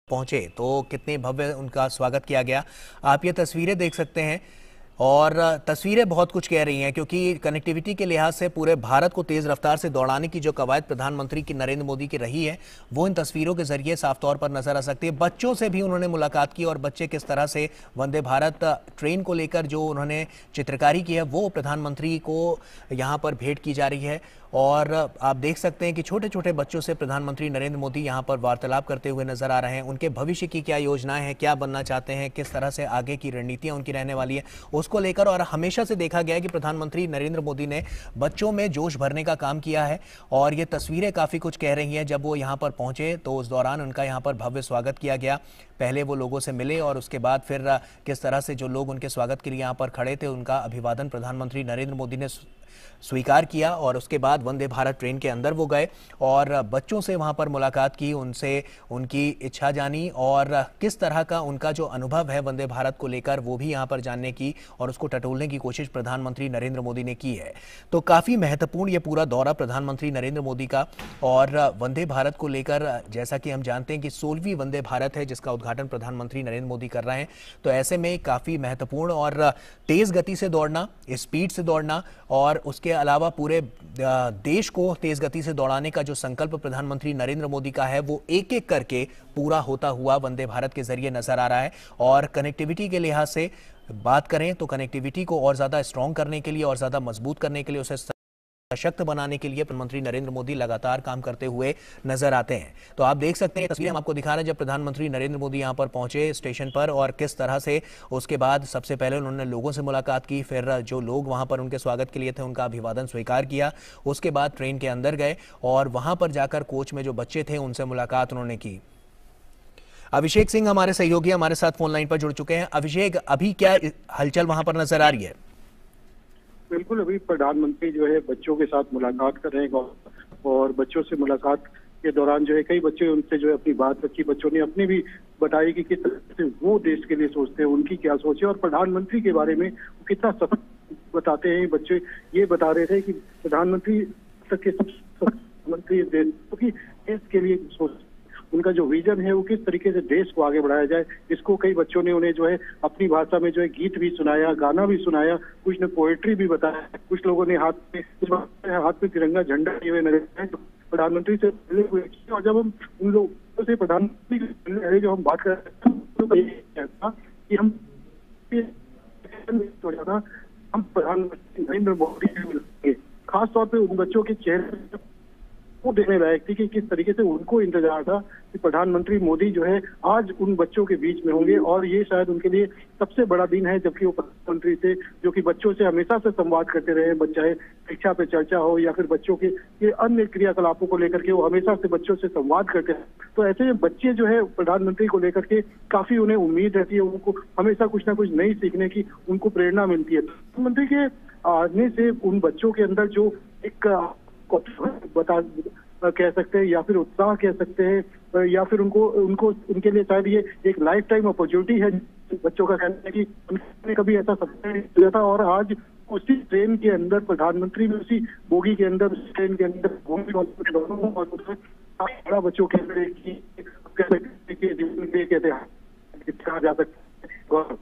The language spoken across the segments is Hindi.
पहुंचे तो कितने भव्य उनका स्वागत किया गया। आप ये तस्वीरें देख सकते हैं और तस्वीरें बहुत कुछ कह रही हैं क्योंकि कनेक्टिविटी के लिहाज से पूरे भारत को तेज रफ्तार से दौड़ाने की जो कवायद प्रधानमंत्री की नरेंद्र मोदी की रही है वो इन तस्वीरों के जरिए साफ तौर पर नजर आ सकती है। बच्चों से भी उन्होंने मुलाकात की और बच्चे किस तरह से वंदे भारत ट्रेन को लेकर जो उन्होंने चित्रकारी की है वो प्रधानमंत्री को यहाँ पर भेंट की जा रही है। और आप देख सकते हैं कि छोटे छोटे बच्चों से प्रधानमंत्री नरेंद्र मोदी यहाँ पर वार्तालाप करते हुए नजर आ रहे हैं। उनके भविष्य की क्या योजनाएं हैं, क्या बनना चाहते हैं, किस तरह से आगे की रणनीतियां उनकी रहने वाली है उसको लेकर। और हमेशा से देखा गया है कि प्रधानमंत्री नरेंद्र मोदी ने बच्चों में जोश भरने का काम किया है और ये तस्वीरें काफी कुछ कह रही हैं। जब वो यहाँ पर पहुंचे तो उस दौरान उनका यहाँ पर भव्य स्वागत किया गया। पहले वो लोगों से मिले और उसके बाद फिर किस तरह से जो लोग उनके स्वागत के लिए यहाँ पर खड़े थे उनका अभिवादन प्रधानमंत्री नरेंद्र मोदी ने स्वीकार किया। और उसके बाद वंदे भारत ट्रेन के अंदर वो गए और बच्चों से वहां पर मुलाकात की, उनसे उनकी इच्छा जानी और किस तरह का उनका जो अनुभव है वंदे भारत को लेकर वो भी यहां पर जानने की और उसको टटोलने की कोशिश प्रधानमंत्री नरेंद्र मोदी ने की है। तो काफी महत्वपूर्ण ये पूरा दौरा प्रधानमंत्री नरेंद्र मोदी का। और वंदे भारत को लेकर जैसा कि हम जानते हैं कि 16वीं वंदे भारत है जिसका उद्घाटन प्रधानमंत्री नरेंद्र मोदी कर रहे हैं। तो ऐसे में काफी महत्वपूर्ण और तेज गति से दौड़ना, स्पीड से दौड़ना और उसके अलावा पूरे देश को तेज गति से दौड़ाने का जो संकल्प प्रधानमंत्री नरेंद्र मोदी का है वो एक एक करके पूरा होता हुआ वंदे भारत के जरिए नजर आ रहा है। और कनेक्टिविटी के लिहाज से बात करें तो कनेक्टिविटी को और ज्यादा स्ट्रांग करने के लिए और ज्यादा मजबूत करने के लिए, उसे सशक्त बनाने के लिए प्रधानमंत्री नरेंद्र मोदी लगातार काम करते हुए नजर आते हैं। तो आप देख सकते हैं तस्वीरें हम आपको दिखा रहे हैं जब प्रधानमंत्री नरेंद्र मोदी यहां पर पहुंचे स्टेशन पर और किस तरह से उसके बाद सबसे पहले उन्होंने लोगों से मुलाकात की, फिर जो लोग वहां पर उनके स्वागत के लिए थे उनका अभिवादन स्वीकार किया। उसके बाद ट्रेन के अंदर गए और वहां पर जाकर कोच में जो बच्चे थे उनसे मुलाकात उन्होंने की। अभिषेक सिंह हमारे सहयोगी हमारे साथ फोन लाइन पर जुड़ चुके हैं। अभिषेक, अभी क्या हलचल वहां पर नजर आ रही है? बिल्कुल, अभी प्रधानमंत्री जो है बच्चों के साथ मुलाकात कर रहे हैं और बच्चों से मुलाकात के दौरान जो है कई बच्चे उनसे जो है अपनी बात रखी। बच्चों ने अपनी भी बताई कि किस तरह से वो देश के लिए सोचते हैं, उनकी क्या सोच है और प्रधानमंत्री के बारे में कितना सफल बताते हैं। बच्चे ये बता रहे थे कि प्रधानमंत्री तक के सब मंत्री देश के लिए सोच, उनका जो विजन है वो किस तरीके से देश को आगे बढ़ाया जाए। इसको कई बच्चों ने उन्हें जो है अपनी भाषा में जो है गीत भी सुनाया, गाना भी सुनाया, कुछ ने पोएट्री भी बताया, कुछ लोगों ने हाथ में तिरंगा झंडा लिए हुए नजर आए प्रधानमंत्री से मिले हुए। और जब हम उन लोगों से प्रधानमंत्री जो हम बात कर रहे हैं कि हम प्रधानमंत्री नरेंद्र मोदी से मिलेंगे, खासतौर पर उन बच्चों के चेहरे वो देखने लायक थी कि किस तरीके से उनको इंतजार था कि प्रधानमंत्री मोदी जो है आज उन बच्चों के बीच में होंगे। और ये शायद उनके लिए सबसे बड़ा दिन है जबकि वो प्रधानमंत्री से जो कि बच्चों से हमेशा से संवाद करते रहे, चाहे शिक्षा पे चर्चा हो या फिर बच्चों के अन्य क्रियाकलापों को लेकर के वो हमेशा से बच्चों से संवाद करते हैं। तो ऐसे में बच्चे जो है प्रधानमंत्री को लेकर के काफी उन्हें उम्मीद रहती है, उनको हमेशा कुछ ना कुछ नई सीखने की उनको प्रेरणा मिलती है। प्रधानमंत्री के आने से उन बच्चों के अंदर जो एक कह सकते हैं या फिर उत्साह कह सकते हैं या फिर उनको उनके लिए शायद ये एक लाइफ टाइम अपॉर्चुनिटी है। बच्चों का कहना है कि उन्होंने कभी ऐसा सपना नहीं किया था और आज उसी ट्रेन के अंदर प्रधानमंत्री में उसी बोगी के अंदर उसी ट्रेन के अंदर और बड़ा बच्चों के अंदर कह सकते हैं कि जीवन के कहते हैं कहा जा सकता है।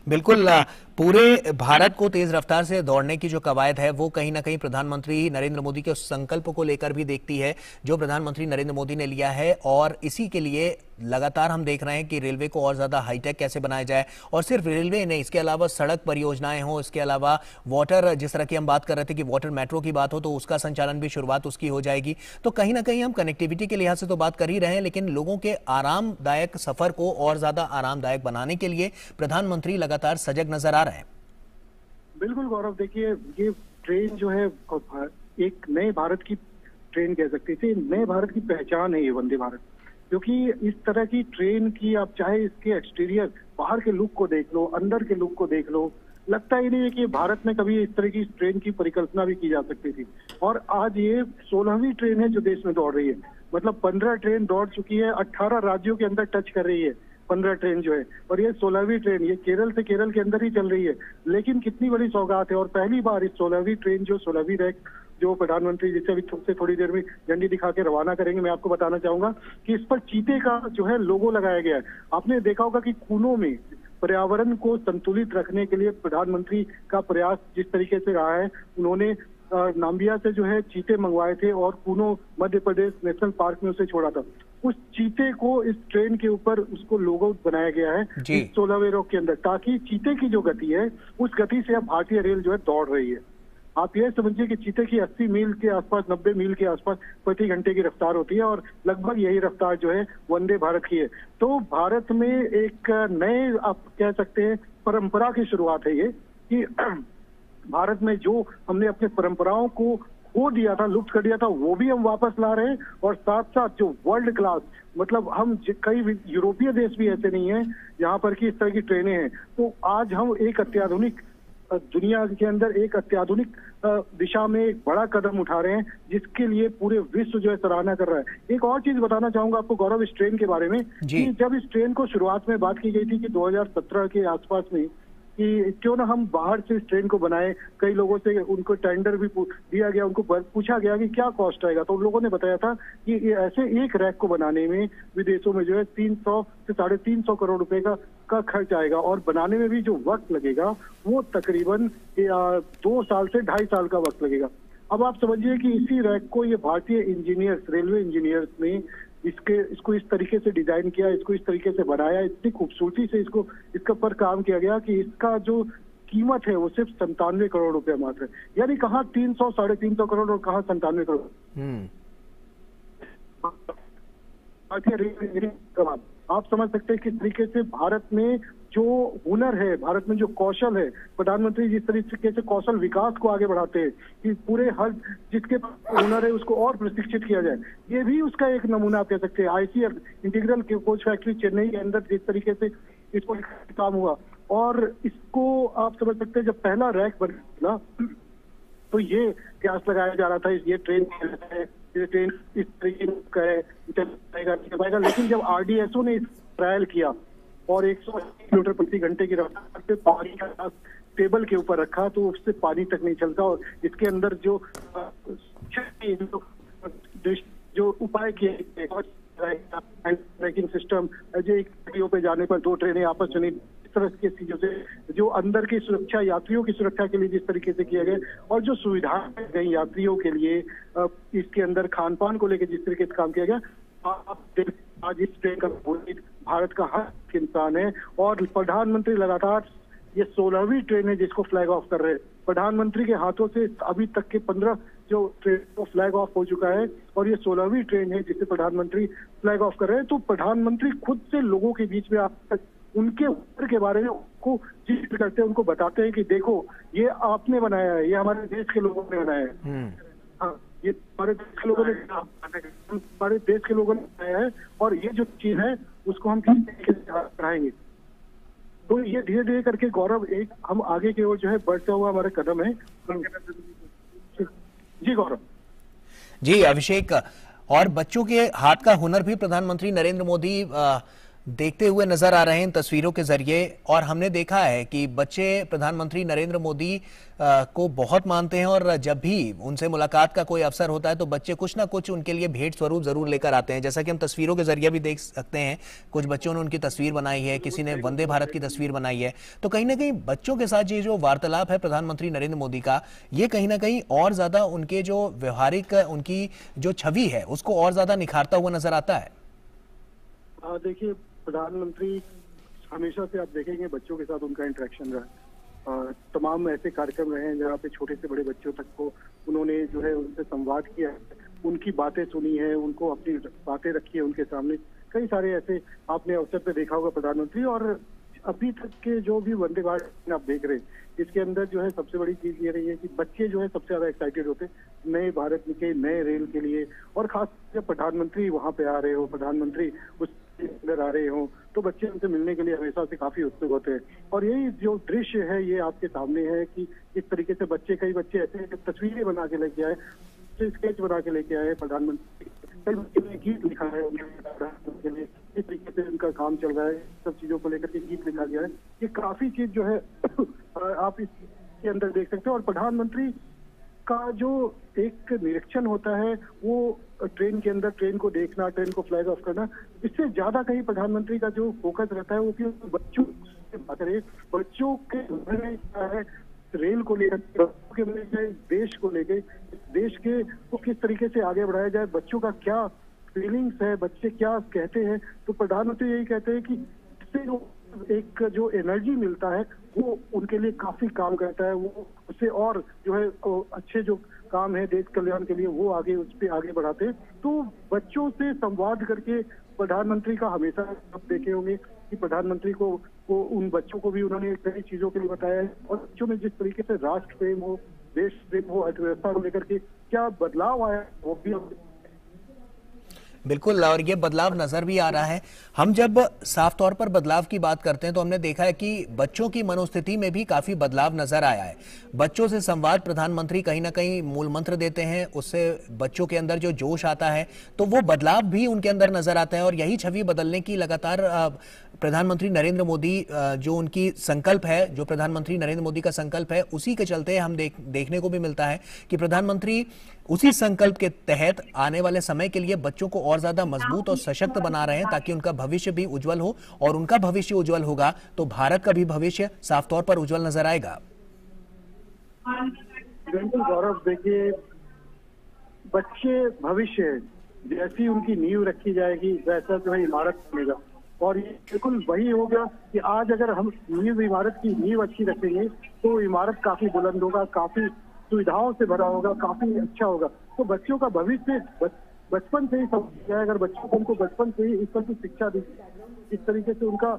बिल्कुल, पूरे भारत को तेज रफ्तार से दौड़ने की जो कवायद है वो कहीं ना कहीं प्रधानमंत्री नरेंद्र मोदी के उस संकल्प को लेकर भी देखती है जो प्रधानमंत्री नरेंद्र मोदी ने लिया है। और इसी के लिए लगातार हम देख रहे हैं कि रेलवे को और ज्यादा हाईटेक कैसे बनाया जाए। और सिर्फ रेलवे नहीं, इसके अलावा सड़क परियोजनाएं हो, इसके अलावा वाटर, जिस तरह की हम बात कर रहे थे कि वाटर मेट्रो की बात हो तो उसका संचालन भी शुरुआत उसकी हो जाएगी। तो कहीं ना कहीं हम कनेक्टिविटी के लिहाज से तो बात कर ही रहे हैं लेकिन लोगों के आरामदायक सफर को और ज्यादा आरामदायक बनाने के लिए प्रधानमंत्री लगातार सजग नजर आ रहे हैं। बिल्कुल गौरव, देखिए ये ट्रेन जो है एक नए भारत की ट्रेन कह सकते थे, नए भारत की पहचान है ये वंदे भारत। क्योंकि इस तरह की ट्रेन की आप चाहे इसके एक्सटीरियर बाहर के लुक को देख लो, अंदर के लुक को देख लो, लगता ही नहीं है कि भारत में कभी इस तरह की ट्रेन की परिकल्पना भी की जा सकती थी। और आज ये 16वीं ट्रेन है जो देश में दौड़ रही है, मतलब 15 ट्रेन दौड़ चुकी है, 18 राज्यों के अंदर टच कर रही है 15 ट्रेन जो है, और ये 16वीं ट्रेन, ये केरल से केरल के अंदर ही चल रही है। लेकिन कितनी बड़ी सौगात है और पहली बार इस 16वीं ट्रेन जो 16वीं रैक जो प्रधानमंत्री जिससे अभी से थोड़ी देर में झंडी दिखा के रवाना करेंगे, मैं आपको बताना चाहूंगा कि इस पर चीते का जो है लोगो लगाया गया है। आपने देखा होगा कि कूनो में पर्यावरण को संतुलित रखने के लिए प्रधानमंत्री का प्रयास जिस तरीके से रहा है, उन्होंने नाम्बिया से जो है चीते मंगवाए थे और कूनो मध्य प्रदेश नेशनल पार्क में उसे छोड़ा था। उस चीते को इस ट्रेन के ऊपर उसको लोगो बनाया गया है इस 16वें रोक के अंदर, ताकि चीते की जो गति है उस गति से अब भारतीय रेल जो है दौड़ रही है। आप ये समझिए कि चीते की 80 मील के आसपास, 90 मील के आसपास प्रति घंटे की रफ्तार होती है और लगभग यही रफ्तार जो है वंदे भारत की है। तो भारत में एक नए आप कह सकते हैं परंपरा की शुरुआत है ये, कि भारत में जो हमने अपने परंपराओं को खो दिया था, लुप्त कर दिया था, वो भी हम वापस ला रहे हैं। और साथ साथ जो वर्ल्ड क्लास, मतलब हम कई यूरोपीय देश भी ऐसे नहीं है जहां पर कि इस तरह की ट्रेनें हैं। तो आज हम एक अत्याधुनिक दुनिया के अंदर एक अत्याधुनिक दिशा में एक बड़ा कदम उठा रहे हैं, जिसके लिए पूरे विश्व जो है सराहना कर रहा है। एक और चीज बताना चाहूंगा आपको गौरव इस ट्रेन के बारे में, कि जब इस ट्रेन को शुरुआत में बात की गई थी कि 2017 के आसपास में कि क्यों ना हम बाहर से इस ट्रेन को बनाए, कई लोगों से उनको टेंडर भी दिया गया, उनको पूछा गया कि क्या कॉस्ट आएगा, तो उन लोगों ने बताया था कि ऐसे एक रैक को बनाने में विदेशों में जो है 300 से 350 करोड़ रुपए का खर्च आएगा, और बनाने में भी जो वक्त लगेगा वो तकरीबन 2 साल से 2.5 साल का वक्त लगेगा। अब आप समझिए कि इसी रैक को ये भारतीय इंजीनियर्स, रेलवे इंजीनियर्स ने इसको इस तरीके से डिजाइन किया, इसको इस तरीके से बनाया, इतनी खूबसूरती से इसके ऊपर काम किया गया कि इसका जो कीमत है वो सिर्फ 97 करोड़ रुपया मात्र है। यानी कहाँ 300, 350 करोड़ और कहाँ 97 करोड़। आप समझ सकते हैं किस तरीके से भारत में जो हुनर है, भारत में जो कौशल है, प्रधानमंत्री जिस तरीके से कौशल विकास को आगे बढ़ाते हैं कि पूरे हर जिसके हुनर है उसको और प्रशिक्षित किया जाए, ये भी उसका एक नमूना आप कह सकते हैं। ICF integral coach factory Chennai के अंदर जिस तरीके से इसको काम हुआ, और इसको आप समझ सकते हैं जब पहला रैक बना तो ये प्रयास लगाया जा रहा था ये ट्रेन इस तरीके का है, लेकिन जब आरडीएसओ ने ट्रायल किया और 180 किलोमीटर प्रति घंटे की रफ्तार से पानी का टेबल के ऊपर रखा तो उससे पानी तक नहीं चलता, और इसके अंदर जो उपाय किए ट्रैकिंग सिस्टम, जो पे जाने पर 2 ट्रेनें आपस में इस तरह की चीजों से जो अंदर की सुरक्षा, यात्रियों की सुरक्षा के लिए जिस तरीके से किया गया, और जो सुविधाएं गई यात्रियों के लिए इसके अंदर खान पान को लेकर जिस तरीके से काम किया गया, आप आज इस ट्रेन का भारत का हर इंसान है। और प्रधानमंत्री लगातार ये 16वीं ट्रेन है जिसको फ्लैग ऑफ कर रहे हैं। प्रधानमंत्री के हाथों से अभी तक के 15 जो ट्रेन को फ्लैग ऑफ हो चुका है, और ये 16वीं ट्रेन है जिसे प्रधानमंत्री फ्लैग ऑफ कर रहे हैं। तो प्रधानमंत्री खुद से लोगों के बीच में आकर उनके ऊपर के बारे में उनको जिक्र करते हैं, उनको बताते हैं कि देखो ये आपने बनाया है, ये हमारे देश के लोगों ने बनाया है, हाँ ये हमारे देश के लोगों ने बनाया है, और ये जो चीज है उसको हम किस तरीके से बढ़ाएंगे। तो ये धीरे धीरे करके गौरव एक हम आगे की ओर जो है बढ़ता हुआ हमारा कदम है। जी गौरव। जी अभिषेक, और बच्चों के हाथ का हुनर भी प्रधानमंत्री नरेंद्र मोदी देखते हुए नजर आ रहे हैं इन तस्वीरों के जरिए, और हमने देखा है कि बच्चे प्रधानमंत्री नरेंद्र मोदी को बहुत मानते हैं, और जब भी उनसे मुलाकात का कोई अवसर होता है तो बच्चे कुछ ना कुछ उनके लिए भेंट स्वरूप जरूर लेकर आते हैं, जैसा कि हम तस्वीरों के जरिए भी देख सकते हैं। कुछ बच्चों ने उनकी तस्वीर बनाई है, किसी ने वंदे भारत की तस्वीर बनाई है। तो कहीं ना कहीं बच्चों के साथ ये जो वार्तालाप है प्रधानमंत्री नरेंद्र मोदी का, ये कहीं ना कहीं और ज्यादा उनके जो व्यवहारिक उनकी जो छवि है उसको और ज्यादा निखारता हुआ नजर आता है। देखिए प्रधानमंत्री हमेशा से आप देखेंगे बच्चों के साथ उनका इंटरेक्शन रहा, तमाम ऐसे कार्यक्रम रहे हैं जहाँ पे छोटे से बड़े बच्चों तक को उन्होंने जो है उनसे संवाद किया है, उनकी बातें सुनी है, उनको अपनी बातें रखी है उनके सामने। कई सारे ऐसे आपने अवसर पे देखा होगा प्रधानमंत्री। और अभी तक के जो भी वंदे भारत आप देख रहे हैं, इसके अंदर जो है सबसे बड़ी चीज ये रही है कि बच्चे जो है सबसे ज्यादा एक्साइटेड होते नए भारत के नए रेल के लिए, और खास जब प्रधानमंत्री वहां पे आ रहे हो, प्रधानमंत्री उस अंदर आ रहे हो, तो बच्चे उनसे मिलने के लिए हमेशा से काफी उत्सुक होते हैं। और यही जो दृश्य है ये आपके सामने है कि इस तरीके से बच्चे, कई बच्चे ऐसे तस्वीरें बना के लेके आए, स्केच बना के लेके आए प्रधानमंत्री, कई बच्चे ने गीत लिखा है उनके लिए, इस तरीके से उनका काम चल रहा है, सब चीजों को लेकर के गीत लिखा गया है। ये काफी चीज जो है आप इसके अंदर देख सकते हो। और प्रधानमंत्री का जो एक निरीक्षण होता है वो ट्रेन के अंदर ट्रेन को देखना, ट्रेन को फ्लैग ऑफ करना, इससे ज्यादा कहीं प्रधानमंत्री का जो फोकस रहता है वो कि बच्चों से बात करें, बच्चों के बारे में क्या है, रेल को लेकर, बच्चों के बारे में, देश को लेकर, देश के को किस तरीके से आगे बढ़ाया जाए, बच्चों का क्या फीलिंग्स है, बच्चे क्या कहते हैं। तो प्रधानमंत्री यही कहते हैं कि इससे जो एक जो एनर्जी मिलता है वो उनके लिए काफी काम करता है, वो उससे और जो है अच्छे जो काम है देश कल्याण के लिए वो आगे उस पर आगे बढ़ाते हैं। तो बच्चों से संवाद करके प्रधानमंत्री का हमेशा आप देखे होंगे कि प्रधानमंत्री को उन बच्चों को भी उन्होंने कई चीजों के लिए बताया है, और बच्चों में जिस तरीके से राष्ट्र प्रेम हो, देश प्रेम हो, अर्थव्यवस्था को लेकर के क्या बदलाव आया वो भी बिल्कुल, और ये बदलाव नजर भी आ रहा है। हम जब साफ तौर पर बदलाव की बात करते हैं तो हमने देखा है कि बच्चों की मनोस्थिति में भी काफी बदलाव नजर आया है। बच्चों से संवाद प्रधानमंत्री कहीं ना कहीं मूल मंत्र देते हैं, उससे बच्चों के अंदर जो जोश आता है तो वो बदलाव भी उनके अंदर नजर आता है, और यही छवि बदलने की लगातार प्रधानमंत्री नरेंद्र मोदी जो उनकी संकल्प है, जो प्रधानमंत्री नरेंद्र मोदी का संकल्प है, उसी के चलते हम देखने को भी मिलता है कि प्रधानमंत्री उसी संकल्प के तहत आने वाले समय के लिए बच्चों को और ज्यादा मजबूत और सशक्त बना रहे हैं, ताकि उनका भविष्य भी उज्जवल हो, और उनका भविष्य उज्जवल होगा तो भारत का भी भविष्य साफ तौर पर उज्जवल नजर आएगा। बिल्कुल गौरव, देखिए बच्चे भविष्य है, जैसी उनकी नींव रखी जाएगी वैसा जो है इमारत बनेगा, और ये बिल्कुल वही होगा कि आज अगर हम इमारत की नींव अच्छी रखेंगे तो इमारत काफी बुलंद होगा, काफी सुविधाओं से भरा होगा, काफी अच्छा होगा। तो बच्चों का भविष्य बचपन से ही समझ जाए, अगर बच्चों को उनको बचपन से ही इस पर की शिक्षा दी, इस तरीके से उनका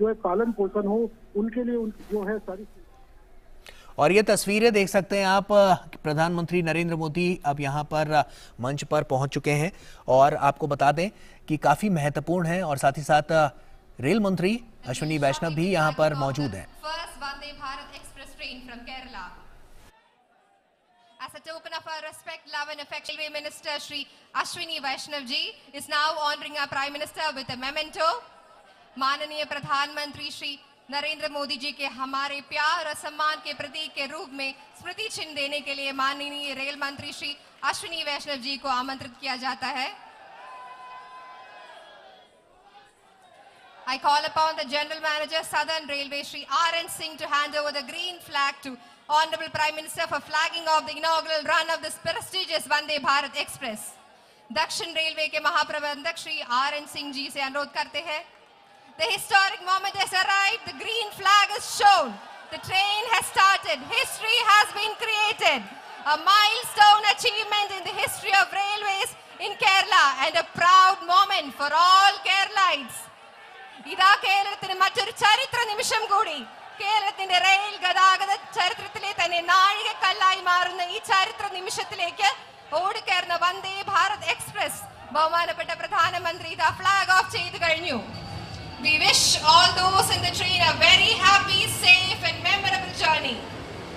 जो है पालन पोषण हो, उनके लिए जो है सारी। और ये तस्वीरें देख सकते हैं आप, प्रधानमंत्री नरेंद्र मोदी अब यहाँ पर मंच पर पहुंच चुके हैं, और आपको बता दें कि काफी महत्वपूर्ण है, और साथ ही साथ रेल मंत्री अश्विनी वैष्णव भी यहाँ पर मौजूद हैं। As a token of our respect, love and affection, Railway Minister Shri Ashwini Vaishnav ji is now honoring our Prime Minister with a memento. माननीय प्रधानमंत्री श्री नरेंद्र मोदी जी के हमारे प्यार और सम्मान के प्रतीक के रूप में स्मृति चिन्ह देने के लिए माननीय रेल मंत्री श्री अश्विनी वैष्णव जी को आमंत्रित किया जाता है। I call upon the General Manager Southern Railway Shri R.N. Singh to hand over the green flag to Honorable Prime Minister for flagging off the inaugural run of this prestigious Vande Bharat Express. दक्षिण रेलवे के महाप्रबंधक श्री R.N. सिंह जी से अनुरोध करते हैं। The historic moment has arrived. The green flag is shown. The train has started. History has been created. A milestone achievement in the history of railways in Kerala and a proud moment for all Keralites. ഇതാ കേരളത്തിന് മറ്റൊരു ചരിത്ര നിമിഷം കൂടി. കേരളത്തിന്റെ റെയിൽ ഗതാഗത ചരിത്രത്തിലെ തന്നെ നാഴികക്കല്ലായി മാറുന്ന ഈ ചരിത്ര നിമിഷത്തിലേക്ക് ഓടിക്കയറുന്ന വന്ദേ ഭാരത് എക്സ്പ്രസ് ബഹുമാനപ്പെട്ട പ്രധാനമന്ത്രി ദാ ഫ്ലാഗ് ഓഫ് ചെയ്തു കഴിഞ്ഞു. We wish all those in the train a very happy, safe and memorable journey.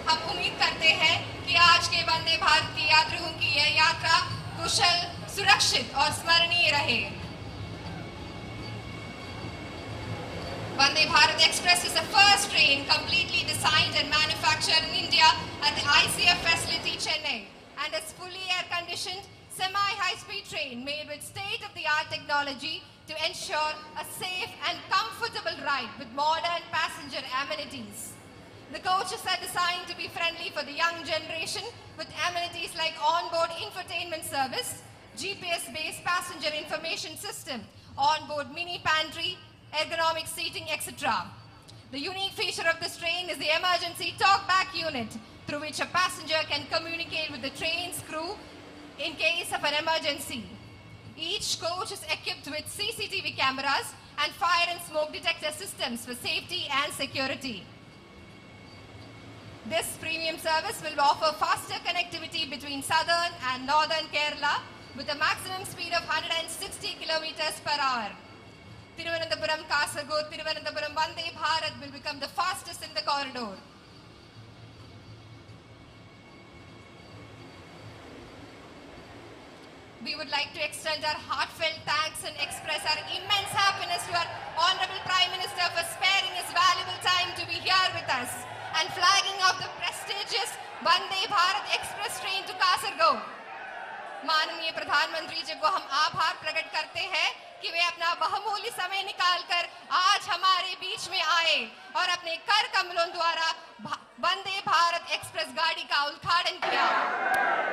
हम उम्मीद करते हैं कि आज के वंदे भारत की यात्रियों की यह यात्रा कुशल, सुरक्षित और स्मरणीय रहे। Vande Bharat Express is the first train completely designed and manufactured in India at the ICF facility Chennai, and is fully air-conditioned semi-high-speed train made with state-of-the-art technology to ensure a safe and comfortable ride with modern passenger amenities. The coaches are designed to be friendly for the young generation with amenities like on-board infotainment service, GPS-based passenger information system, on-board mini pantry, ergonomic seating, etc. The unique feature of this train is the emergency talkback unit, through which a passenger can communicate with the train's crew in case of an emergency. Each coach is equipped with CCTV cameras and fire and smoke detector systems for safety and security. This premium service will offer faster connectivity between southern and northern Kerala with a maximum speed of 160 kilometers per hour. Thiruvananthapuram, Kasaragod, Thiruvananthapuram Vande Bharat will become the fastest in the corridor. We would like to extend our heartfelt thanks and express our immense happiness to our Honorable Prime Minister for sparing his valuable time to be here with us and flagging off the prestigious Vande Bharat Express समय निकालकर आज हमारे बीच में आए और अपने कर कमलों द्वारा वंदे भारत एक्सप्रेस गाड़ी का उद्घाटन किया।